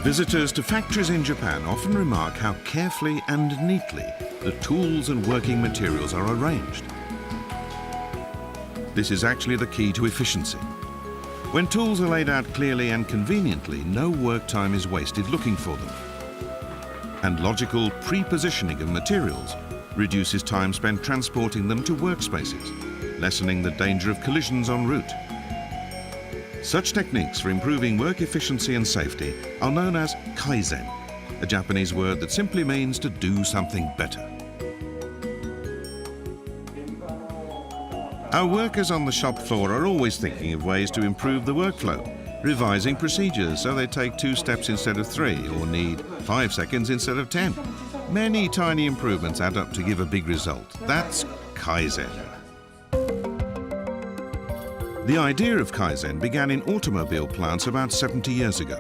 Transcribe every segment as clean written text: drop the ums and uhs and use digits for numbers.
Visitors to factories in Japan often remark how carefully and neatly the tools and working materials are arranged. This is actually the key to efficiency. When tools are laid out clearly and conveniently, no work time is wasted looking for them. And logical pre-positioning of materials reduces time spent transporting them to workspaces, lessening the danger of collisions en route. Such techniques for improving work efficiency and safety are known as Kaizen, a Japanese word that simply means to do something better. Our workers on the shop floor are always thinking of ways to improve the workflow, revising procedures so they take 2 steps instead of 3 or need 5 seconds instead of 10. Many tiny improvements add up to give a big result. That's Kaizen. The idea of Kaizen began in automobile plants about 70 years ago.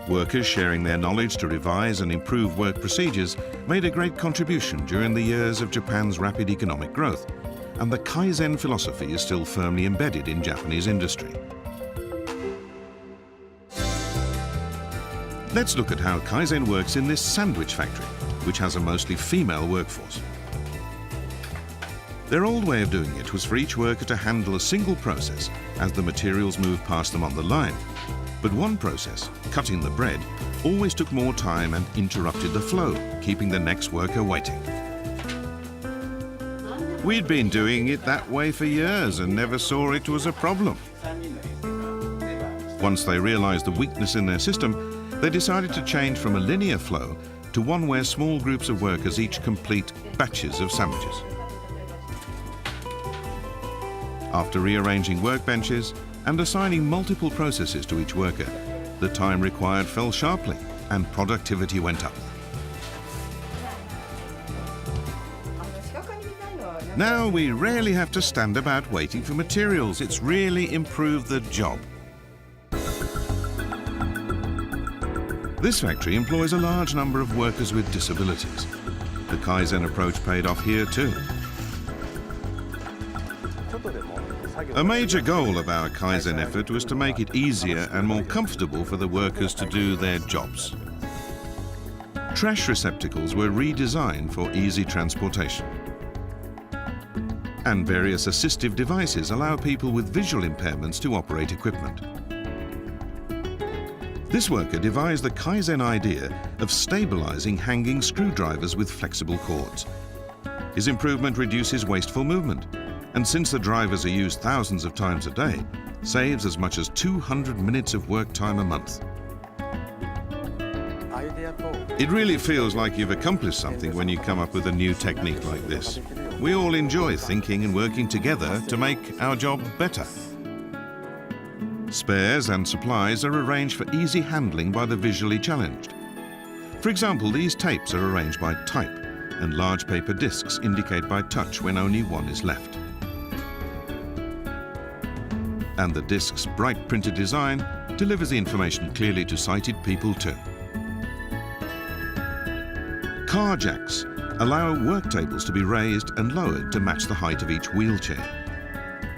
Workers sharing their knowledge to revise and improve work procedures made a great contribution during the years of Japan's rapid economic growth, and the Kaizen philosophy is still firmly embedded in Japanese industry. Let's look at how Kaizen works in this sandwich factory, which has a mostly female workforce. Their old way of doing it was for each worker to handle a single process as the materials moved past them on the line. But one process, cutting the bread, always took more time and interrupted the flow, keeping the next worker waiting. We'd been doing it that way for years and never saw it was a problem. Once they realized the weakness in their system, they decided to change from a linear flow to one where small groups of workers each complete batches of sandwiches. After rearranging workbenches and assigning multiple processes to each worker, the time required fell sharply and productivity went up. Now we rarely have to stand about waiting for materials. It's really improved the job. This factory employs a large number of workers with disabilities. The Kaizen approach paid off here too. A major goal of our Kaizen effort was to make it easier and more comfortable for the workers to do their jobs. Trash receptacles were redesigned for easy transportation. And various assistive devices allow people with visual impairments to operate equipment. This worker devised the Kaizen idea of stabilizing hanging screwdrivers with flexible cords. His improvement reduces wasteful movement, and since the drivers are used thousands of times a day, saves as much as 200 minutes of work time a month. It really feels like you've accomplished something when you come up with a new technique like this. We all enjoy thinking and working together to make our job better. Spares and supplies are arranged for easy handling by the visually challenged. For example, these tapes are arranged by type, and large paper discs indicate by touch when only one is left. And the disc's bright printed design delivers the information clearly to sighted people too. Car jacks allow work tables to be raised and lowered to match the height of each wheelchair.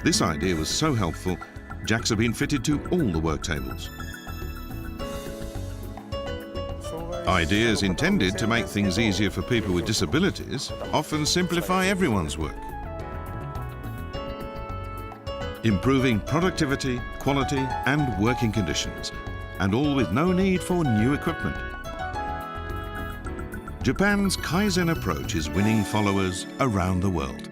This idea was so helpful, jacks have been fitted to all the work tables. Ideas intended to make things easier for people with disabilities often simplify everyone's work. Improving productivity, quality, and working conditions, and all with no need for new equipment. Japan's Kaizen approach is winning followers around the world.